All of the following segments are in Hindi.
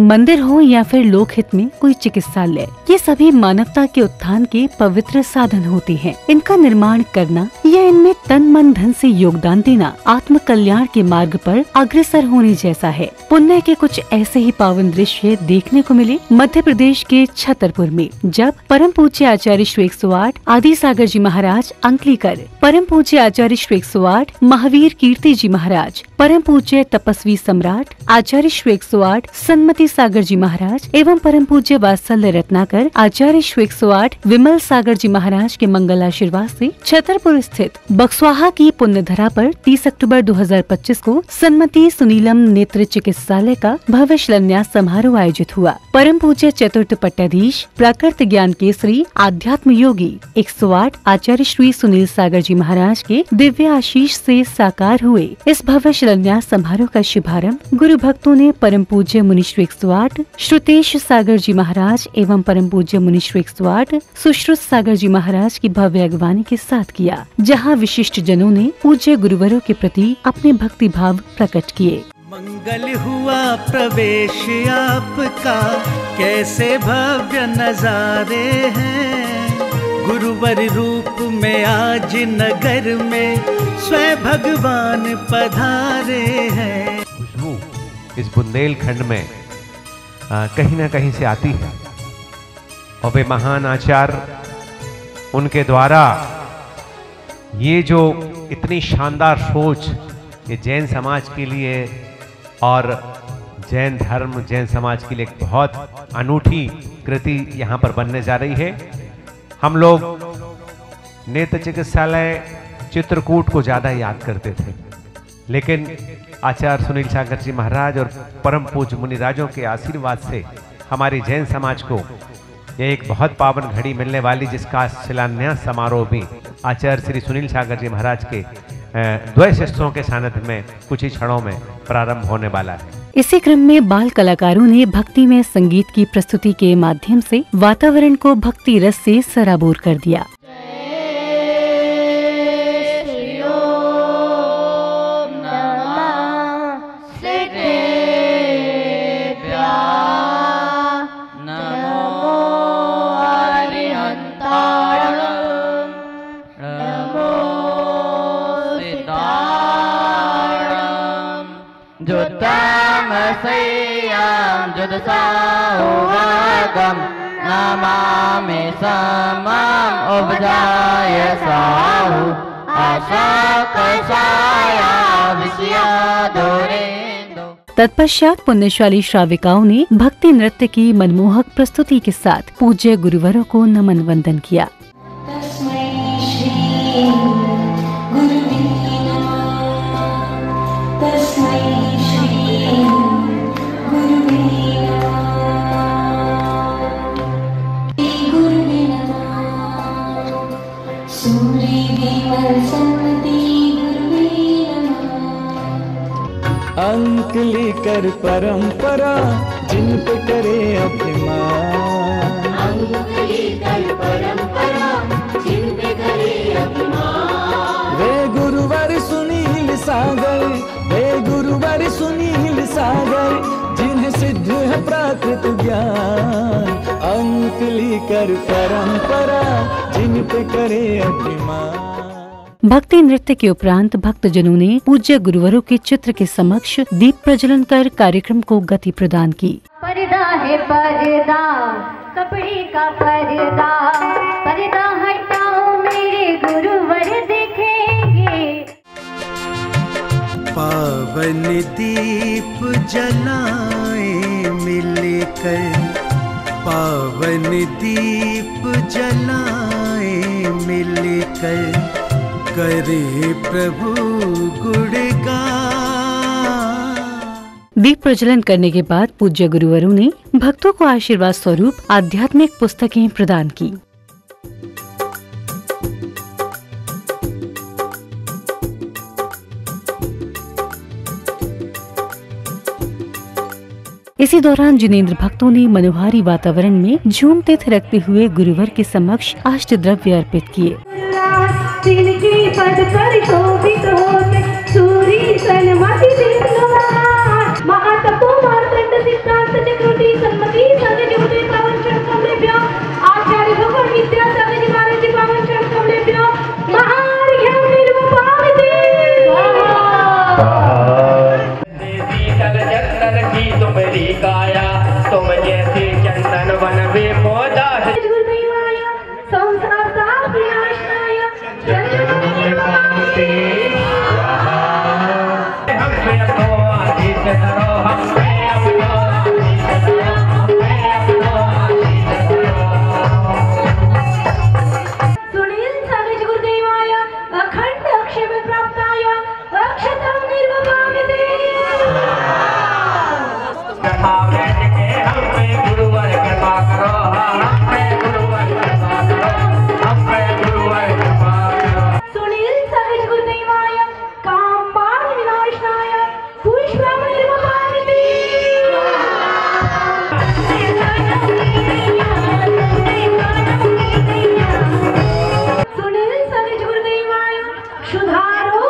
मंदिर हो या फिर लोकहित में कोई चिकित्सालय, ये सभी मानवता के उत्थान के पवित्र साधन होते हैं। इनका निर्माण करना या इनमें तन मन धन से योगदान देना आत्म कल्याण के मार्ग पर अग्रसर होने जैसा है। पुण्य के कुछ ऐसे ही पावन दृश्य देखने को मिले मध्य प्रदेश के छतरपुर में, जब परम पूज्य आचार्य श्री 108 आदि सागर जी महाराज अंकलीकर, परम पूज्य आचार्य श्री 108 महावीर कीर्ति जी महाराज, परम पूज्य तपस्वी सम्राट आचार्य श्री 108 सन्मति सागर जी महाराज एवं परम पूज्य वात्सल्य रत्नाकर आचार्य श्री 108 विमल सागर जी महाराज के मंगल आशीर्वाद से छतरपुर स्थित बक्सवाहा की पुण्यधरा पर 30 अक्टूबर 2025 को सन्मति सुनीलम नेत्र चिकित्सालय का भव्य शिलान्यास समारोह आयोजित हुआ। परम पूज्य चतुर्थ पट्टाधीश प्राकृत ज्ञान केसरी आध्यात्म योगी 108 आचार्य श्री सुनील सागर जी महाराज के दिव्य आशीष से साकार हुए इस भव्य शिलान्यास समारोह का शुभारंभ गुरु भक्तों ने परम पूज्य मुनि श्री 108 श्रुतेश सागर जी महाराज एवं परम पूज्य मुनि श्री 108 सुश्रुत सागर जी महाराज की भव्य अगवानी के साथ किया, जहां विशिष्ट जनों ने पूज्य गुरुवरों के प्रति अपने भक्ति भाव प्रकट किए। मंगल हुआ प्रवेश आपका, कैसे भव्य नजारे हैं, गुरुवर रूप में आज नगर में स्वयं भगवान पधारे हैं। खुशबू इस बुंदेलखंड में कहीं न कहीं से आती है और वे महान आचार्य, उनके द्वारा ये जो इतनी शानदार सोच ये जैन समाज के लिए और जैन धर्म जैन समाज के लिए एक बहुत अनूठी कृति यहाँ पर बनने जा रही है। हम लोग नेत्र चिकित्सालय चित्रकूट को ज़्यादा याद करते थे, लेकिन आचार्य सुनील सागर जी महाराज और परम पूज्य मुनिराजों के आशीर्वाद से हमारी जैन समाज को यह एक बहुत पावन घड़ी मिलने वाली, जिसका शिलान्यास समारोह भी आचार्य श्री सुनील सागर जी महाराज के द्वय शिष्यों के सानिध्य में कुछ ही क्षणों में प्रारंभ होने वाला है। इसी क्रम में बाल कलाकारों ने भक्ति में संगीत की प्रस्तुति के माध्यम से वातावरण को भक्ति रस से सराबोर कर दिया। नमामि समं उपजाय साहु आशाकषाया विषयाधुरेन्दु। तत्पश्चात पुण्यशाली श्राविकाओं ने भक्ति नृत्य की मनमोहक प्रस्तुति के साथ पूज्य गुरुवरों को नमन वंदन किया। अंकलीकर परंपरा जिन पे करे अभिमान, अंकलीकर परंपरा जिन पे करे अभिमान। वे गुरुवर सुनील सागर, वे गुरुवर सुनील सागर, जिन्हें सिद्ध है प्राकृत ज्ञान। अंकलीकर परंपरा जिन पे करे अभिमान। भक्ति नृत्य के उपरांत भक्तजनों ने पूज्य गुरुवरों के चित्र के समक्ष दीप प्रज्वलन कर कार्यक्रम को गति प्रदान की। पर्दा है पर्दा, कपड़े का पर्दा, पर्दा हटाओ मेरे गुरुवर देखेंगे। पावन दीप जलाए मिलकर, पावन दीप जलाए मिलकर, करे प्रभु गुणगान। दीप प्रज्वलन करने के बाद पूज्य गुरुवरों ने भक्तों को आशीर्वाद स्वरूप आध्यात्मिक पुस्तकें प्रदान की। इसी दौरान जिनेंद्र भक्तों ने मनोहारी वातावरण में झूमते थिरकते हुए गुरुवर के समक्ष अष्ट द्रव्य अर्पित किए। सूरी सन्मति सिंधुराज, महातपो मार्तंड सिद्धांत चक्र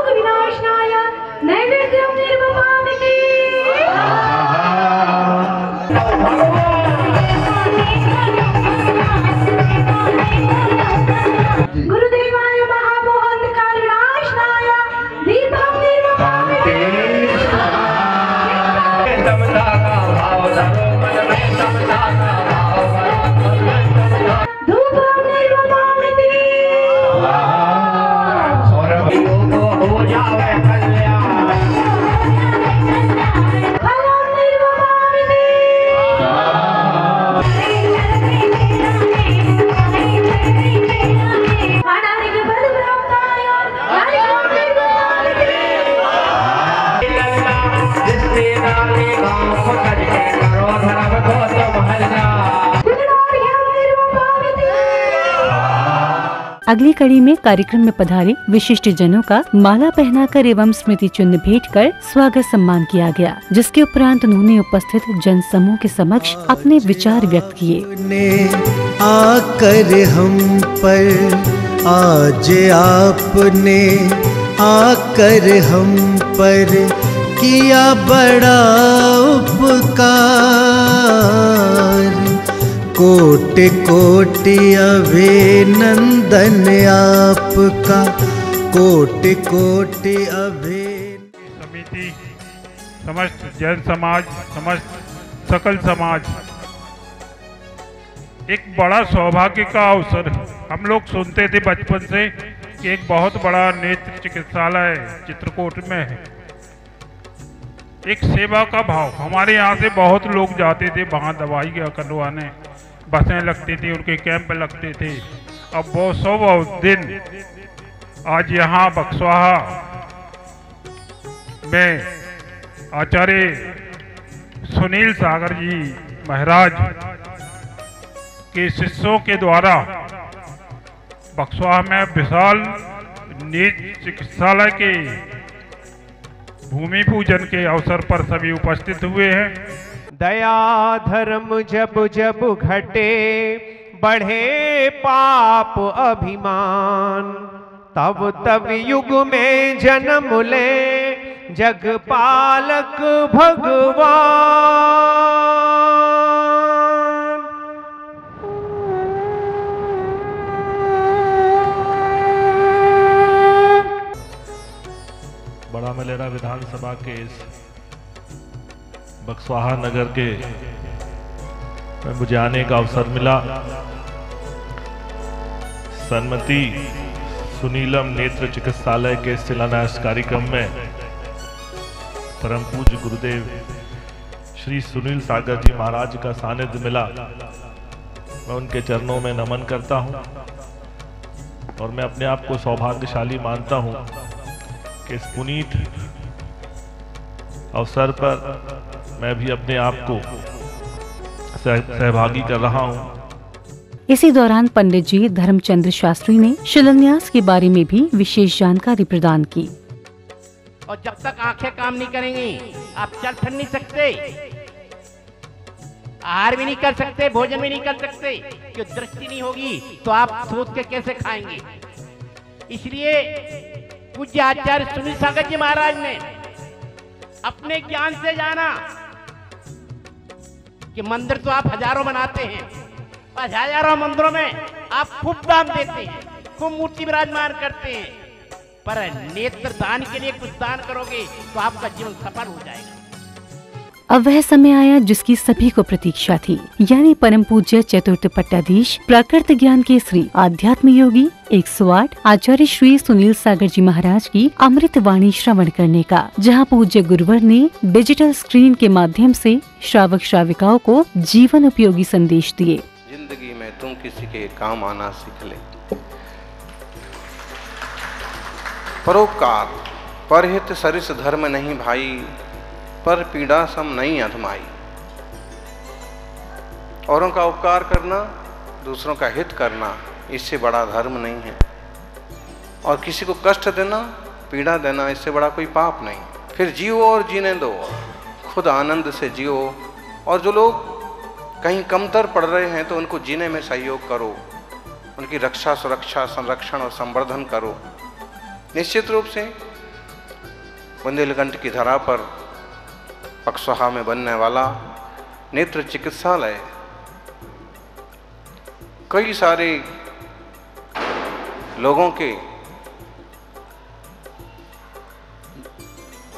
लोक विनाशनाय नैवेद्यं निर्वपामि। गुरुदेवाय महामोहंकार विनाशनाय दीपं निर्वपामि। धूपं निर्वपामि। फलं निर्वपामि। अनारिक बल ब्रह्मताय नारिकं निर्वपामि। अगली कड़ी में कार्यक्रम में पधारे विशिष्ट जनों का माला पहनाकर एवं स्मृति चिन्ह भेंट कर स्वागत सम्मान किया गया, जिसके उपरांत उन्होंने उपस्थित जन समूह के समक्ष अपने विचार व्यक्त किए। आकर हम पर आज आपने आकर हम पर किया बड़ा उपकार, कोटि कोटि अभिनंदन आपका, कोटि कोटि समिति, समस्त जैन समाज, समस्त सकल समाज, एक बड़ा सौभाग्य का अवसर। हम लोग सुनते थे बचपन से कि एक बहुत बड़ा नेत्र चिकित्सालय चित्रकूट में है। एक सेवा का भाव, हमारे यहाँ से बहुत लोग जाते थे वहाँ दवाई करवाने, बसें लगती थी, उनके कैंप लगते थे। अब वो 100 दिन आज यहाँ बक्सवाहा में आचार्य सुनील सागर जी महाराज के शिष्यों के द्वारा बक्सवाहा में विशाल नेत्र चिकित्सालय के भूमि पूजन के अवसर पर सभी उपस्थित हुए हैं। दया धर्म जब जब घटे, बढ़े पाप अभिमान, तब तब युग में जन्म ले जगपालक भगवान। बड़ा मलेरा विधानसभा के इस बक्सवाहा नगर के में मुझे आने का अवसर मिला। सन्मति सुनीलम नेत्र चिकित्सालय के शिलान्यास कार्यक्रम में परम पूज्य गुरुदेव श्री सुनील सागर जी महाराज का सानिध्य मिला। मैं उनके चरणों में नमन करता हूं और मैं अपने आप को सौभाग्यशाली मानता हूं कि इस पुनीत अवसर पर मैं भी अपने आप को सहभागी कर रहा हूं। इसी दौरान पंडित जी धर्मचंद्र शास्त्री ने शिलान्यास के बारे में भी विशेष जानकारी प्रदान की। और जब तक आंखें काम नहीं करेंगी आप चल फिर नहीं सकते, आहार भी नहीं कर सकते, भोजन भी नहीं कर सकते। क्यों दृष्टि नहीं होगी तो आप सोच के कैसे खाएंगे। इसलिए पूज्य आचार्य सुनील सागर जी महाराज ने अपने ज्ञान से जाना कि मंदिर तो आप हजारों बनाते हैं और हजारों मंदिरों में आप खूब दान देते हैं, खूब मूर्ति विराजमान करते हैं, पर नेत्र दान के लिए कुछ दान करोगे तो आपका जीवन सफल हो जाएगा। अब वह समय आया जिसकी सभी को प्रतीक्षा थी, यानी परम पूज्य चतुर्थ पट्टाधीश प्राकृत ज्ञान के श्री आध्यात्म योगी 108 आचार्य श्री सुनील सागर जी महाराज की अमृत वाणी श्रवण करने का, जहां पूज्य गुरुवर ने डिजिटल स्क्रीन के माध्यम से श्रावक श्राविकाओं को जीवन उपयोगी संदेश दिए। जिंदगी में तुम किसी के काम आना सीख ले। परोपकार परहित सरिस धर्म नहीं भाई, पर पीड़ा सम नहीं अधमाई। औरों का उपकार करना, दूसरों का हित करना, इससे बड़ा धर्म नहीं है। और किसी को कष्ट देना, पीड़ा देना, इससे बड़ा कोई पाप नहीं। फिर जियो और जीने दो, खुद आनंद से जियो। और जो लोग कहीं कमतर पड़ रहे हैं तो उनको जीने में सहयोग करो, उनकी रक्षा, सुरक्षा, संरक्षण और संवर्धन करो। निश्चित रूप से बुंदेलखंड की धरा पर पक्सोहा में बनने वाला नेत्र चिकित्सालय कई सारे लोगों के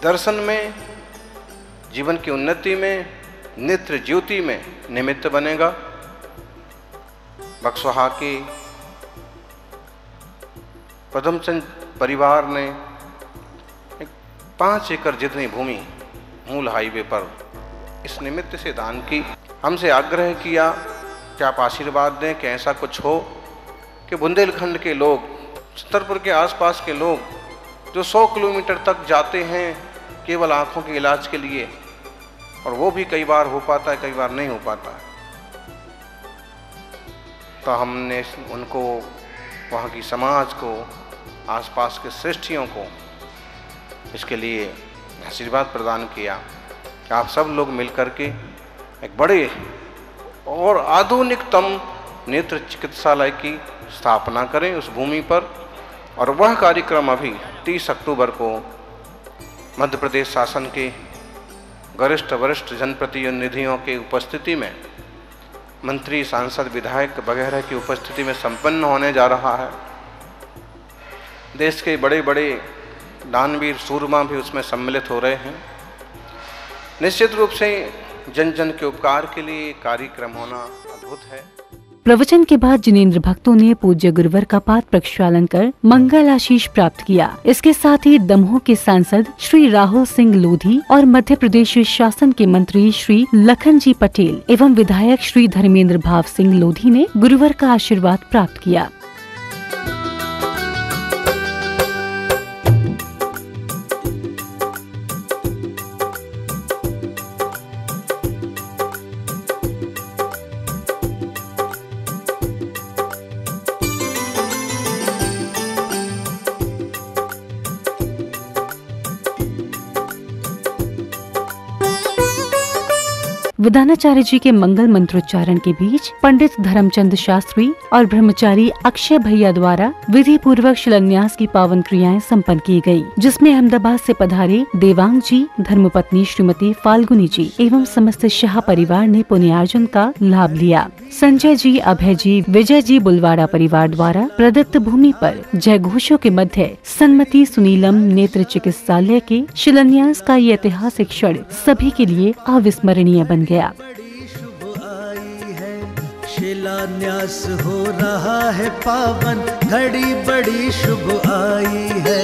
दर्शन में, जीवन की उन्नति में, नेत्र ज्योति में निमित्त बनेगा। बक्सोहा के पदमचंद परिवार ने 5 एकड़ जितनी भूमि मूल हाईवे पर इस निमित्त से दान की। हमसे आग्रह किया कि आप आशीर्वाद दें कि ऐसा कुछ हो कि बुंदेलखंड के लोग, छतरपुर के आसपास के लोग जो 100 किलोमीटर तक जाते हैं केवल आँखों के इलाज के लिए, और वो भी कई बार हो पाता है, कई बार नहीं हो पाता है, तो हमने उनको, वहाँ की समाज को, आसपास के श्रेष्ठियों को इसके लिए आशीर्वाद प्रदान किया कि आप सब लोग मिलकर के एक बड़े और आधुनिकतम नेत्र चिकित्सालय की स्थापना करें उस भूमि पर। और वह कार्यक्रम अभी 30 अक्टूबर को मध्य प्रदेश शासन के गरिष्ठ वरिष्ठ जनप्रतिनिधियों के उपस्थिति में, मंत्री, सांसद, विधायक वगैरह की उपस्थिति में संपन्न होने जा रहा है। देश के बड़े बड़े दानवीर सूरमा भी उसमें सम्मिलित हो रहे हैं। निश्चित रूप से जन जन के उपकार के लिए कार्यक्रम होना अद्भुत है। प्रवचन के बाद जिनेंद्र भक्तों ने पूज्य गुरुवर का पाद प्रक्षालन कर मंगल आशीष प्राप्त किया। इसके साथ ही दमोह के सांसद श्री राहुल सिंह लोधी और मध्य प्रदेश शासन के मंत्री श्री लखन जी पटेल एवं विधायक श्री धर्मेंद्र भाव सिंह लोधी ने गुरुवर का आशीर्वाद प्राप्त किया। विधानाचार्य जी के मंगल मंत्रोच्चारण के बीच पंडित धर्मचंद शास्त्री और ब्रह्मचारी अक्षय भैया द्वारा विधि पूर्वक शिलान्यास की पावन क्रियाएं संपन्न की गयी, जिसमें अहमदाबाद से पधारे देवांग जी, धर्मपत्नी श्रीमती फाल्गुनी जी एवं समस्त शाह परिवार ने पुण्यार्जन का लाभ लिया। संजय जी, अभय जी, विजय जी बुलवाड़ा परिवार द्वारा प्रदत्त भूमि पर जय घोषों के मध्य सन्मति सुनीलम नेत्र चिकित्सालय के शिलान्यास का ये ऐतिहासिक क्षण सभी के लिए अविस्मरणीय बन गया। बड़ी शुभ आई है, शिलान्यास हो रहा है पावन, घड़ी बड़ी शुभ आई है।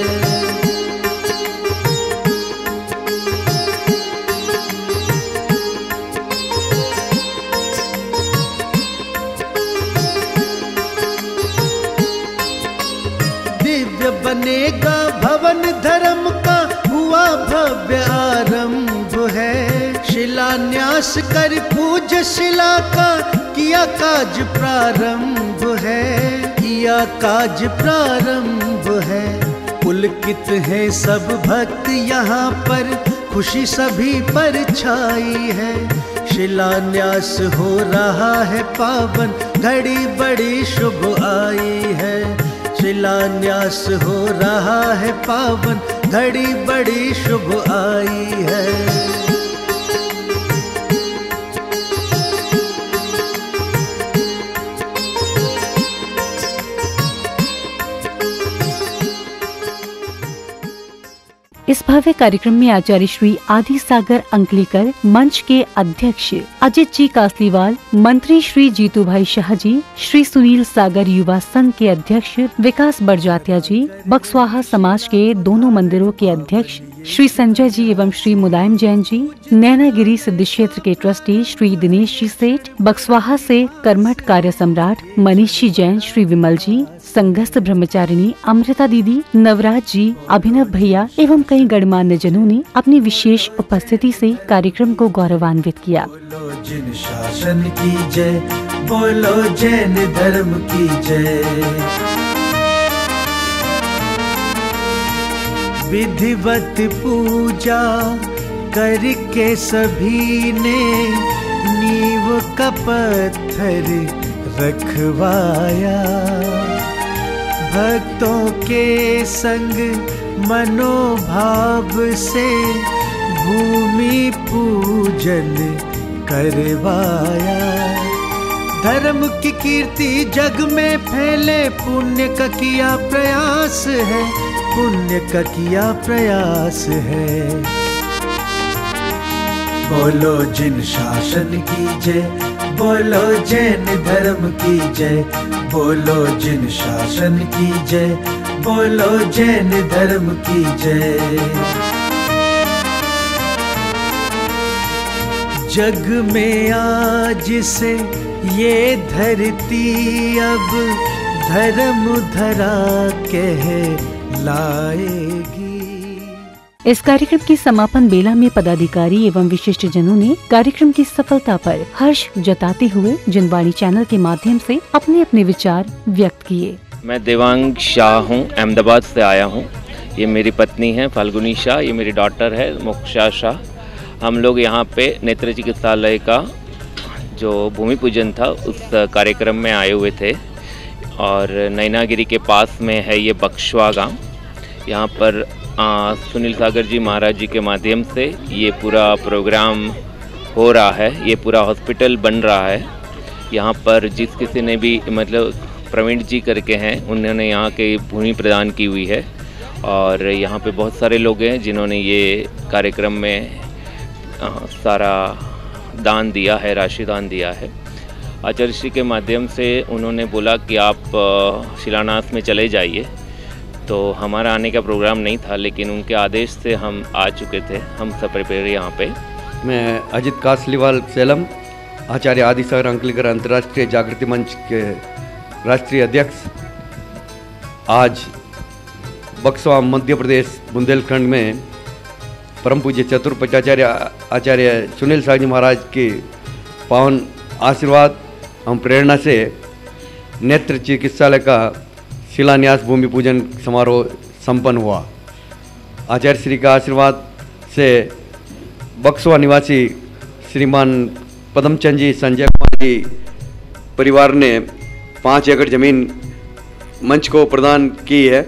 दिव्य बनेगा भवन धर्म का, हुआ भव्य आरंभ है। शिलान्यास कर पूज्य शिला का, किया काज प्रारंभ है, किया काज प्रारंभ है। पुलकित है सब भक्त यहाँ पर, खुशी सभी पर छाई है। शिलान्यास हो रहा है पावन, घड़ी बड़ी शुभ आई है। शिलान्यास हो रहा है पावन, घड़ी बड़ी शुभ आई है। इस भव्य कार्यक्रम में आचार्य श्री आदि सागर अंकलीकर, मंच के अध्यक्ष अजित जी कासलीवाल, मंत्री श्री जीतू भाई शाह जी, श्री सुनील सागर युवा संघ के अध्यक्ष विकास बड़जात्या जी, बक्सवाहा समाज के दोनों मंदिरों के अध्यक्ष श्री संजय जी एवं श्री मुलायम जैन जी, नैनागिरी सिद्ध क्षेत्र के ट्रस्टी श्री दिनेश जी सेठ, बक्सवाहा से कर्मठ कार्य सम्राट मनीषी जैन, श्री विमल जी, संघस्थ ब्रह्मचारिणी अमृता दीदी, नवराज जी, अभिनव भैया एवं कई गणमान्य जनों ने अपनी विशेष उपस्थिति से कार्यक्रम को गौरवान्वित किया। बोलो जिन शासन की जय, बोलो जैन धर्म की जय। विधिवत पूजा करके सभी ने नींव का पत्थर रखवाया। भक्तों के संग मनोभाव से भूमि पूजन करवाया। धर्म की कीर्ति जग में फैले, पुण्य का किया प्रयास है, पुण्य का किया प्रयास है। बोलो जिन शासन की जय, बोलो जैन धर्म की जय, बोलो जिन शासन की जय, बोलो जैन धर्म की जय। जग में आज से ये धरती अब धर्म धरा कहलाएगी। इस कार्यक्रम की समापन बेला में पदाधिकारी एवं विशिष्ट जनों ने कार्यक्रम की सफलता पर हर्ष जताते हुए जनवाणी चैनल के माध्यम से अपने अपने विचार व्यक्त किए। मैं देवांग शाह हूँ, अहमदाबाद से आया हूँ। ये मेरी पत्नी है फाल्गुनी शाह, ये मेरी डॉटर है मोक्षा शाह। हम लोग यहाँ पे नेत्र चिकित्सालय का जो भूमि पूजन था उस कार्यक्रम में आए हुए थे और नैनागिरी के पास में है ये बक्सवा गाँव। यहाँ पर सुनील सागर जी महाराज जी के माध्यम से ये पूरा प्रोग्राम हो रहा है, ये पूरा हॉस्पिटल बन रहा है। यहाँ पर जिस किसी ने भी मतलब प्रवीण जी करके हैं, उन्होंने यहाँ के भूमि प्रदान की हुई है और यहाँ पे बहुत सारे लोग हैं जिन्होंने ये कार्यक्रम में सारा दान दिया है, राशि दान दिया है। आचार्य श्री के माध्यम से उन्होंने बोला कि आप शिलान्यास में चले जाइए, तो हमारा आने का प्रोग्राम नहीं था, लेकिन उनके आदेश से हम आ चुके थे। हम सब प्रिपेयर यहाँ पे। मैं अजित कासलीवाल सेलम, आचार्य आदिसागर अंकलेकर अंतर्राष्ट्रीय जागृति मंच के राष्ट्रीय अध्यक्ष। आज बक्सवा मध्य प्रदेश बुंदेलखंड में परम पूज्य चतुर्पचाचार्य आचार्य सुनील सागर जी महाराज के पावन आशीर्वाद एवं प्रेरणा से नेत्र चिकित्सालय का शिलान्यास भूमि पूजन समारोह संपन्न हुआ। आचार्य श्री का आशीर्वाद से बक्सवा निवासी श्रीमान पदमचंद जी, संजय कुमार जी परिवार ने 5 एकड़ जमीन मंच को प्रदान की है।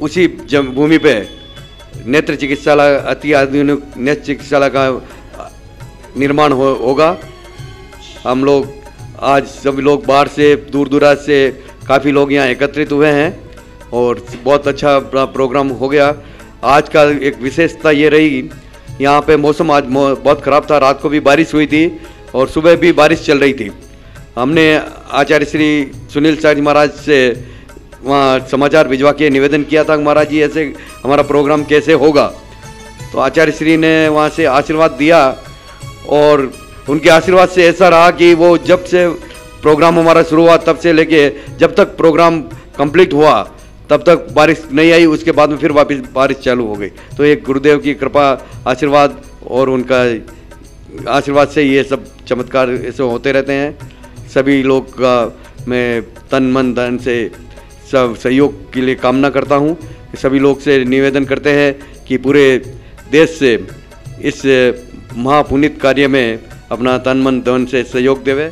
उसी भूमि पे नेत्र चिकित्सालय, अति आधुनिक नेत्र चिकित्सालय का निर्माण होगा। हम लोग आज सभी लोग बाहर से दूर दराज से काफ़ी लोग यहाँ एकत्रित हुए हैं और बहुत अच्छा प्रोग्राम हो गया। आज का एक विशेषता ये रही, यहाँ पे मौसम आज बहुत ख़राब था, रात को भी बारिश हुई थी और सुबह भी बारिश चल रही थी। हमने आचार्य श्री सुनील सागर जी महाराज से वहाँ समाचार भिजवा के निवेदन किया था, महाराज जी ऐसे हमारा प्रोग्राम कैसे होगा। तो आचार्य श्री ने वहाँ से आशीर्वाद दिया और उनके आशीर्वाद से ऐसा रहा कि वो जब से प्रोग्राम हमारा शुरू हुआ तब से लेके जब तक प्रोग्राम कंप्लीट हुआ तब तक बारिश नहीं आई, उसके बाद में फिर वापस बारिश चालू हो गई। तो एक गुरुदेव की कृपा, आशीर्वाद और उनका आशीर्वाद से ये सब चमत्कार ऐसे होते रहते हैं। सभी लोग का मैं तन मन धन से सब सहयोग के लिए कामना करता हूँ। सभी लोग से निवेदन करते हैं कि पूरे देश से इस महापुनीत कार्य में अपना तन मन धन से सहयोग देवे।